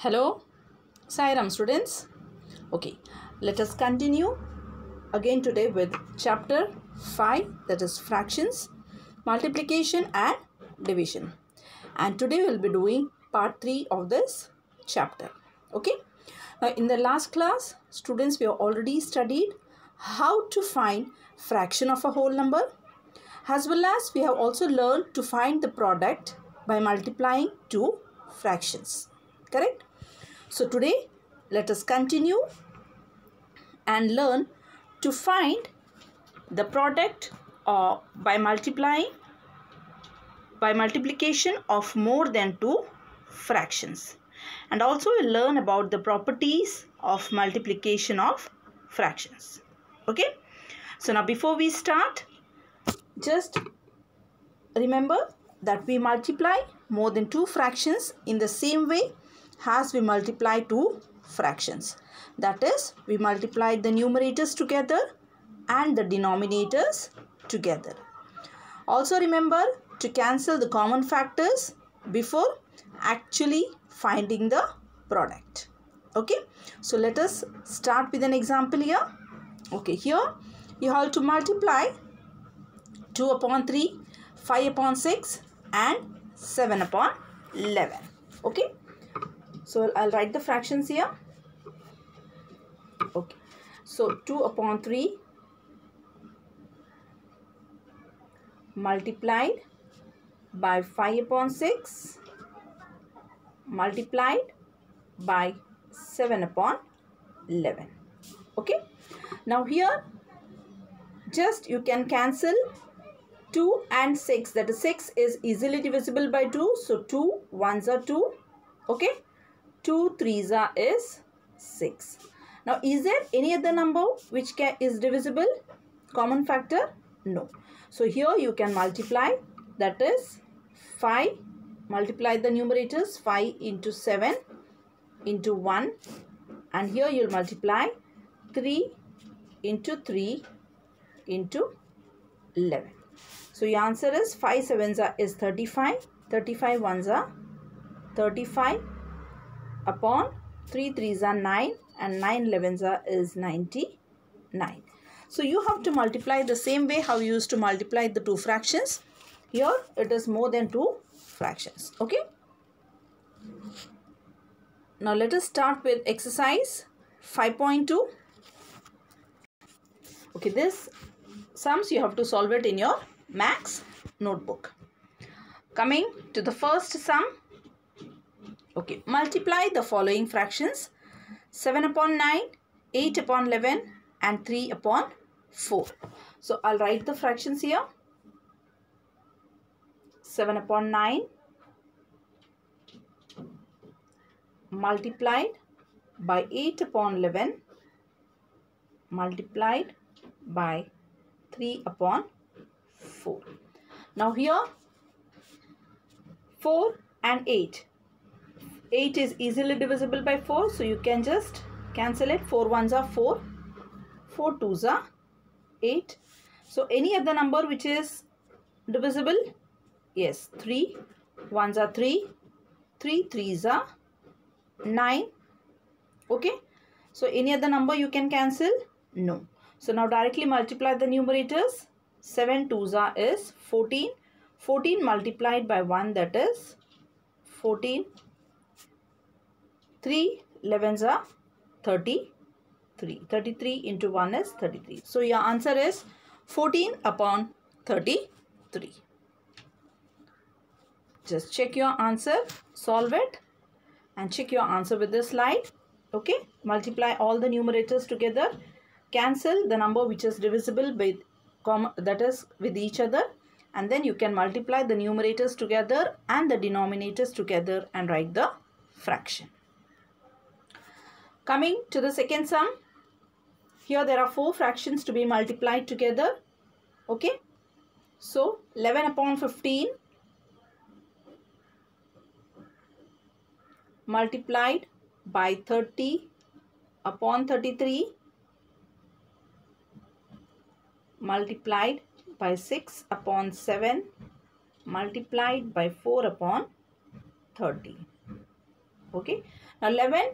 Hello, Sairam students. Okay, let us continue again today with chapter 5, that is fractions, multiplication and division. And today we will be doing part 3 of this chapter. Okay. Now in the last class, students, we have already studied how to find fraction of a whole number, as well as we have also learned to find the product by multiplying two fractions. Correct? So today let us continue and learn to find the product by multiplication of more than two fractions, and also we'll learn about the properties of multiplication of fractions. Okay, so now before we start, just remember that we multiply more than two fractions in the same way as we multiply two fractions. That is, we multiply the numerators together and the denominators together. Also remember to cancel the common factors before actually finding the product. Okay, so let us start with an example here. Okay, here you have to multiply 2 upon 3, 5 upon 6 and 7 upon 11. Okay, so I'll write the fractions here. Okay, so 2 upon 3 multiplied by 5 upon 6 multiplied by 7 upon 11. Okay, now here just you can cancel 2 and 6, that is 6 is easily divisible by 2, so 2 ones are 2. Okay, 2 threes are is 6. Now is there any other number which is divisible? Common factor? No. So here you can multiply, that is 5, multiply the numerators, 5 into 7 into 1, and here you'll multiply 3 into 3 into 11. So your answer is 5 sevens are is 35, 35 ones are 35 upon 3 threes are 9 and 9 elevens are is 99. So you have to multiply the same way how you used to multiply the two fractions. Here it is more than two fractions. Okay. Now let us start with exercise 5.2. Okay, this sums you have to solve it in your maths notebook. Coming to the first sum. Okay, multiply the following fractions: 7 upon 9, 8 upon 11 and 3 upon 4. So I'll write the fractions here. 7 upon 9 multiplied by 8 upon 11 multiplied by 3 upon 4. Now here 4 and 8. 8 is easily divisible by 4, so you can just cancel it. 4 ones are 4, 4 twos are 8. So any other number which is divisible? Yes, 3 ones are 3, 3 threes are 9. Okay, so any other number you can cancel? No. So now directly multiply the numerators. 7 twos are is 14, 14 multiplied by 1, that is 14. 3 elevens are 33. 33 into 1 is 33. So your answer is 14 upon 33. Just check your answer, solve it and check your answer with this slide. Okay, multiply all the numerators together, cancel the number which is divisible with that is with each other, and then you can multiply the numerators together and the denominators together and write the fraction. Coming to the second sum, here there are 4 fractions to be multiplied together. Okay, so 11 upon 15 multiplied by 30 upon 33 multiplied by 6 upon 7 multiplied by 4 upon 30. Okay. Now 11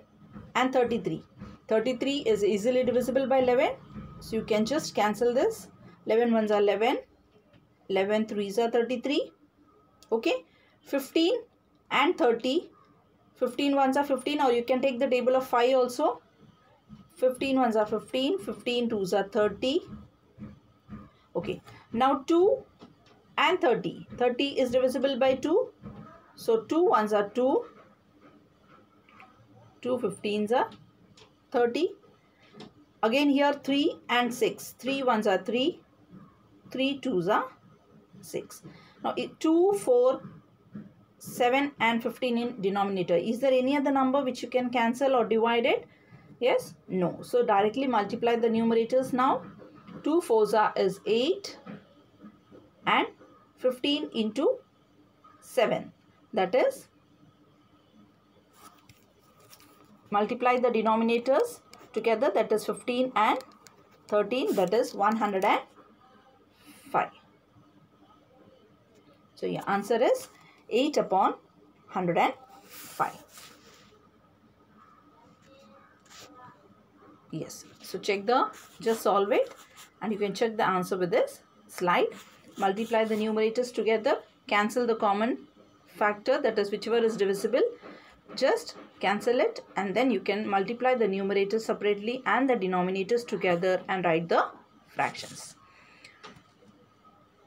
and 33. 33 is easily divisible by 11. So you can just cancel this. 11 ones are 11. 11 threes are 33. Okay. 15 and 30. 15 ones are 15, or you can take the table of 5 also. 15 ones are 15. 15 twos are 30. Okay. Now 2 and 30. 30 is divisible by 2. So 2 ones are 2. 2 15s are 30. Again here 3 and 6. 3 ones are 3. 3 twos are 6. Now 2, 4, 7 and 15 in denominator. Is there any other number which you can cancel or divide it? Yes? No. So directly multiply the numerators now. 2 fours is 8 and 15 into 7. That is, multiply the denominators together, that is 15 and 13, that is 105. So your answer is 8 upon 105. Yes. So just solve it, and you can check the answer with this slide. Multiply the numerators together, cancel the common factor, that is whichever is divisible. Just cancel it, and then you can multiply the numerators separately and the denominators together and write the fractions.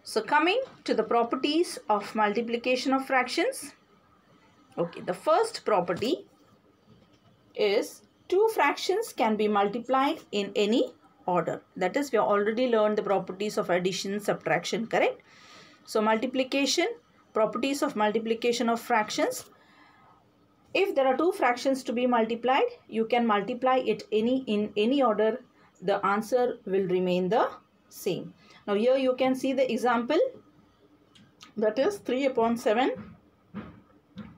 So coming to the properties of multiplication of fractions. Okay, the first property is two fractions can be multiplied in any order. That is, we have already learned the properties of addition, subtraction, correct? So multiplication, properties of multiplication of fractions. If there are two fractions to be multiplied, you can multiply it in any order. The answer will remain the same. Now here you can see the example, that is 3 upon 7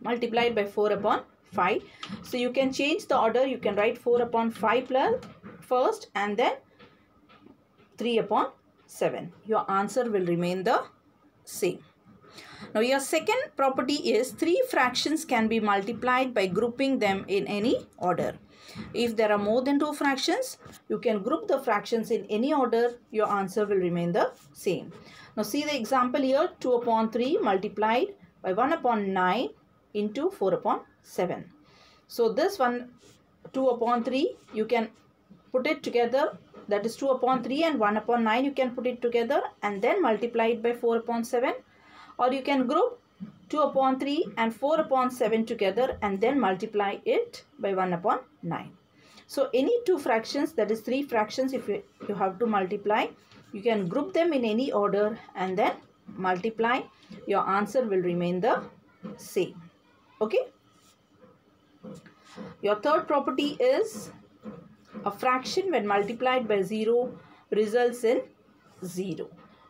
multiplied by 4 upon 5. So you can change the order. You can write 4 upon 5 plus first and then 3 upon 7. Your answer will remain the same. Now your second property is three fractions can be multiplied by grouping them in any order. If there are more than two fractions, you can group the fractions in any order. Your answer will remain the same. Now see the example here, 2 upon 3 multiplied by 1 upon 9 into 4 upon 7. So this one, 2 upon 3, you can put it together. That is 2 upon 3 and 1 upon 9, you can put it together and then multiply it by 4 upon 7. Or you can group 2 upon 3 and 4 upon 7 together and then multiply it by 1 upon 9. So any two fractions, that is three fractions, if you have to multiply, you can group them in any order and then multiply. Your answer will remain the same. Okay. Your third property is a fraction when multiplied by 0 results in 0.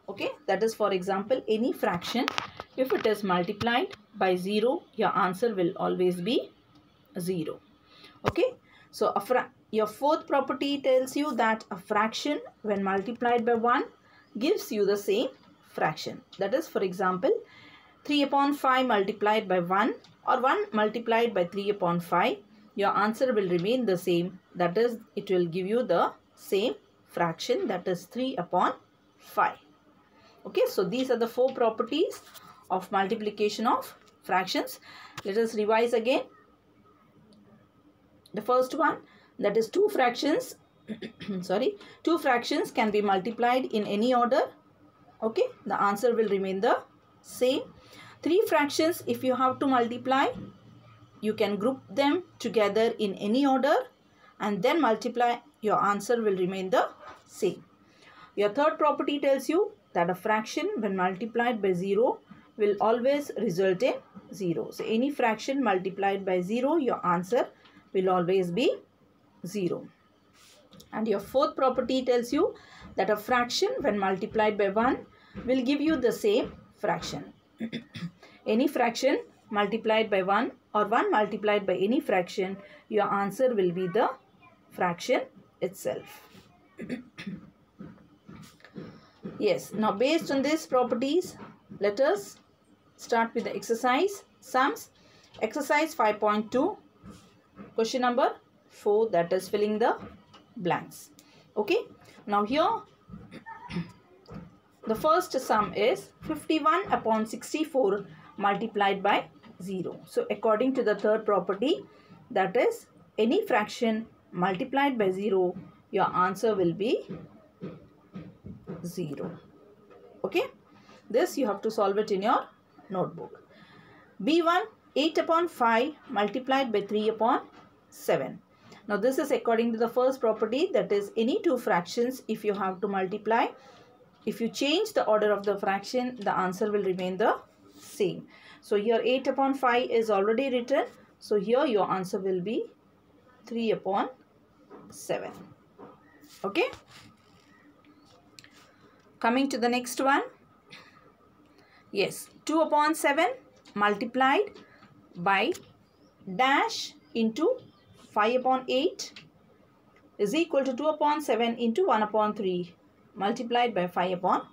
Okay, that is, for example, any fraction, if it is multiplied by 0, your answer will always be 0. Okay, so your fourth property tells you that a fraction when multiplied by 1 gives you the same fraction. That is, for example, 3 upon 5 multiplied by 1 or 1 multiplied by 3 upon 5, your answer will remain the same. That is, it will give you the same fraction, that is 3 upon 5. Okay, so these are the four properties of multiplication of fractions. Let us revise again. The first one, that is two fractions, two fractions can be multiplied in any order. Okay, the answer will remain the same. Three fractions, if you have to multiply, you can group them together in any order and then multiply. Your answer will remain the same. Your third property tells you that a fraction when multiplied by 0 will always result in 0. So any fraction multiplied by 0, your answer will always be 0. And your fourth property tells you that a fraction when multiplied by 1 will give you the same fraction. Any fraction multiplied by 1 or 1 multiplied by any fraction, your answer will be the fraction itself. Yes, now based on these properties, let us start with the exercise sums. Exercise 5.2. Question number 4, that is filling the blanks. Okay. Now here the first sum is 51 upon 64 multiplied by 0. So according to the third property, that is any fraction multiplied by 0, your answer will be 0. Okay. This you have to solve it in your notebook. B1, 8 upon 5 multiplied by 3 upon 7. Now this is according to the first property, that is any two fractions if you have to multiply, if you change the order of the fraction, the answer will remain the same. So here 8 upon 5 is already written. So here your answer will be 3 upon 7. Okay. Coming to the next one. Yes, 2 upon 7 multiplied by dash into 5 upon 8 is equal to 2 upon 7 into 1 upon 3 multiplied by 5 upon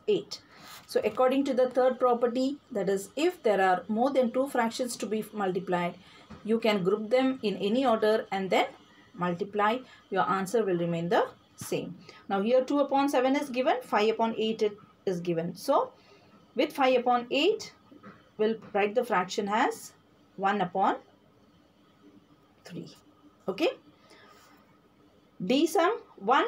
8. So according to the third property, that is if there are more than two fractions to be multiplied, you can group them in any order and then multiply. Your answer will remain the same. Now here 2 upon 7 is given, 5 upon 8 is given. So with 5 upon 8, we'll write the fraction as 1 upon 3. Okay. D sum 1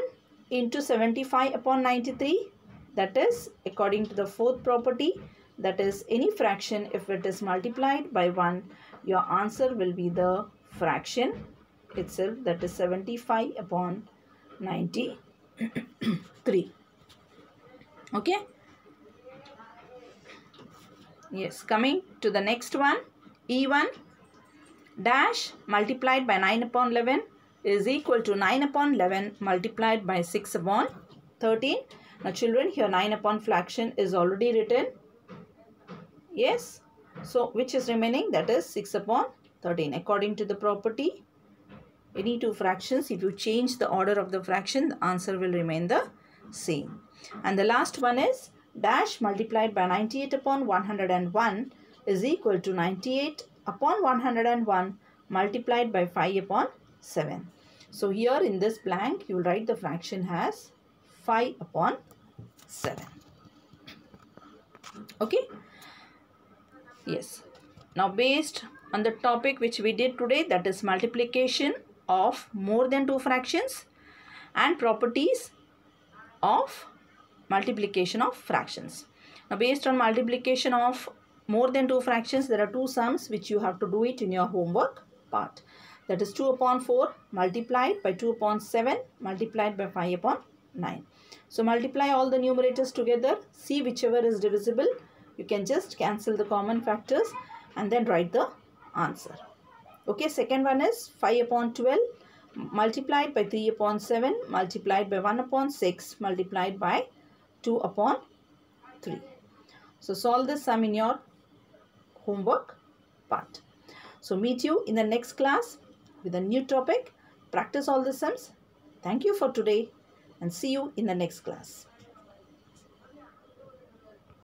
into 75 upon 93, that is according to the fourth property, that is any fraction if it is multiplied by 1, your answer will be the fraction itself, that is 75 upon 93. Okay. Yes, coming to the next one, E1 dash multiplied by 9 upon 11 is equal to 9 upon 11 multiplied by 6 upon 13. Now children, here 9 upon fraction is already written. Yes. So which is remaining? That is 6 upon 13. According to the property, any two fractions, if you change the order of the fraction, the answer will remain the same. And the last one is dash multiplied by 98 upon 101 is equal to 98 upon 101 multiplied by 5 upon 7. So here in this blank, you will write the fraction as 5 upon 7. Okay. Yes. Now based on the topic which we did today, that is multiplication of more than two fractions and properties of multiplication of fractions. Now based on multiplication of more than two fractions, there are two sums which you have to do it in your homework part. That is 2 upon 4 multiplied by 2 upon 7 multiplied by 5 upon 9. So multiply all the numerators together. See whichever is divisible. You can just cancel the common factors and then write the answer. Okay, second one is 5 upon 12 multiplied by 3 upon 7 multiplied by 1 upon 6 multiplied by 2 upon 3. So solve this sum in your homework part. So meet you in the next class with a new topic. Practice all the sums. Thank you for today and see you in the next class.